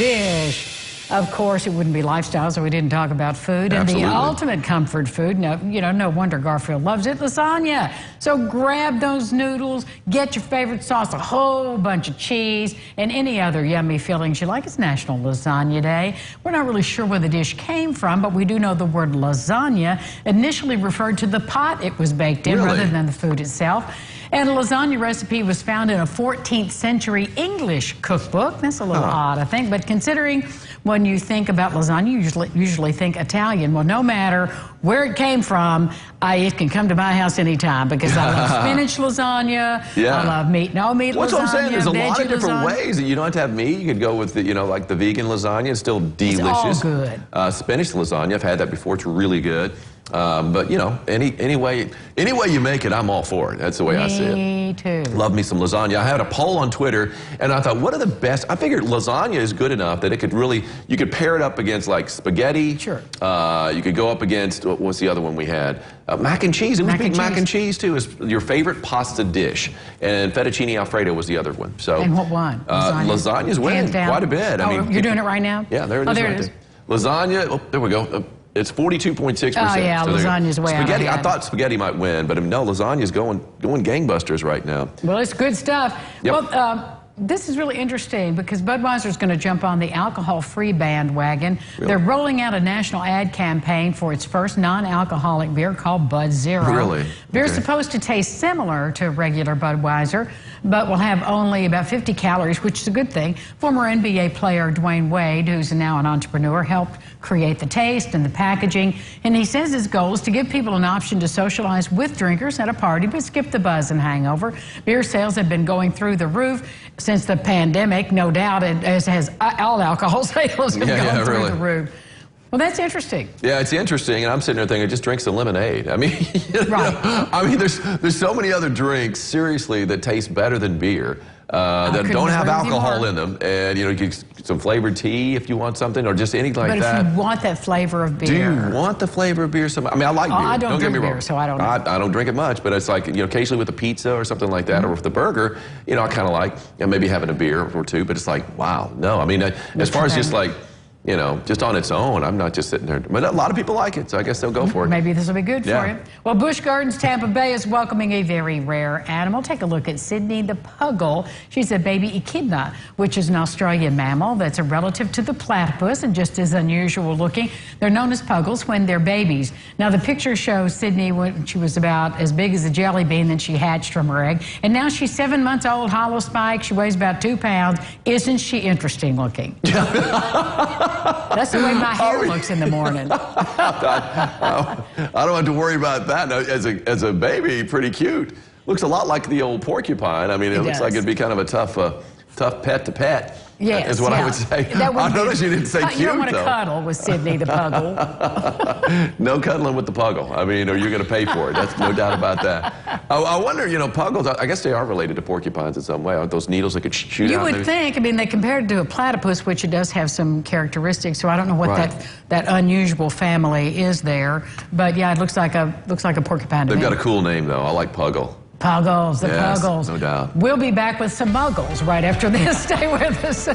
dish. Of course, it wouldn't be lifestyle, so we didn't talk about food. Absolutely. And the ultimate comfort food, no wonder Garfield loves it, lasagna. So grab those noodles, get your favorite sauce, a whole bunch of cheese, and any other yummy fillings you like. It's National Lasagna Day. We're not really sure where the dish came from, but we do know the word lasagna initially referred to the pot it was baked in rather than the food itself. And a lasagna recipe was found in a 14th century English cookbook. That's a little odd, I think, but considering when you think about lasagna, you usually think Italian. Well, no matter where it came from, it can come to my house anytime because I love spinach lasagna. I love no meat lasagna. What's what I'm saying? There's a lot of different ways that you don't have to have meat. You could go with the, like the vegan lasagna. It's still delicious. It's all good. Spinach lasagna. I've had that before. It's really good. But any way you make it, I'm all for it. That's the way I see it. Me too. Love me some lasagna. I had a poll on Twitter, and I thought, what are the best? I figured lasagna is good enough that it could really, you could pair it up against like spaghetti. Sure. You could go up against, what's the other one we had? Mac and cheese. It was mac and cheese too. Is your favorite pasta dish, and fettuccine alfredo was the other one. So. And what one? Lasagna's winning quite a bit. I mean, you're doing it right now? Yeah, there it is. There right it is. There. Lasagna. Oh, there we go. It's 42.6%. Oh yeah, so lasagna's way out spaghetti. ahead. I thought spaghetti might win, but no, lasagna's going gangbusters right now. Well, it's good stuff. Yep. Well, this is really interesting because Budweiser's going to jump on the alcohol-free bandwagon. Really? They're rolling out a national ad campaign for its first non-alcoholic beer called Bud Zero. Really? Beer's supposed to taste similar to regular Budweiser, but will have only about 50 calories, which is a good thing. Former NBA player Dwayne Wade, who's now an entrepreneur, helped create the taste and the packaging. And he says his goal is to give people an option to socialize with drinkers at a party, but skip the buzz and hangover. Beer sales have been going through the roof since the pandemic, no doubt, as has all alcohol sales have gone through the roof. Well, that's interesting. Yeah, it's interesting, and I'm sitting there thinking, just drink some lemonade. I mean, I mean, there's so many other drinks, seriously, that taste better than beer. That don't have alcohol in them, and you get some flavored tea if you want something, or just anything like that. But if you want that flavor of beer, do you want the flavor of beer? I mean, I like beer. I don't get me drink wrong. beer, so I don't know. I don't drink it much, but it's like occasionally with a pizza or something like that, or with the burger, I kind of like maybe having a beer or two. But it's like, wow, no. I mean, as far as just like. Just on its own, I'm not just sitting there. But a lot of people like it, so I guess they'll go for it. Maybe this will be good for you. Well, Busch Gardens Tampa Bay is welcoming a very rare animal. Take a look at Sydney the puggle. She's a baby echidna, which is an Australian mammal that's a relative to the platypus and just as unusual looking. They're known as puggles when they're babies. Now, the picture shows Sydney when she was about as big as a jelly bean, then she hatched from her egg. And now she's 7 months old, hollow spike. She weighs about 2 pounds. Isn't she interesting looking? That's the way my hair looks in the morning. I don't have to worry about that. No, as a baby, pretty cute. Looks a lot like the old porcupine. I mean, it looks like it'd be kind of a tough pet to pet. Yes, is what I would say. I noticed you didn't say cute, You don't want to though. cuddle with Sydney the puggle. No cuddling with the puggle. I mean, or you're going to pay for it. That's no doubt about that. I wonder, puggles, I guess they are related to porcupines in some way. Aren't those needles that could shoot out? You would think. I mean, they compared it to a platypus, which it does have some characteristics. So I don't know what that unusual family is there. But yeah, it looks like a porcupine to me. They've got a cool name, though. I like puggle. Puggles, the Puggles. No doubt. We'll be back with some muggles right after this. Stay with us.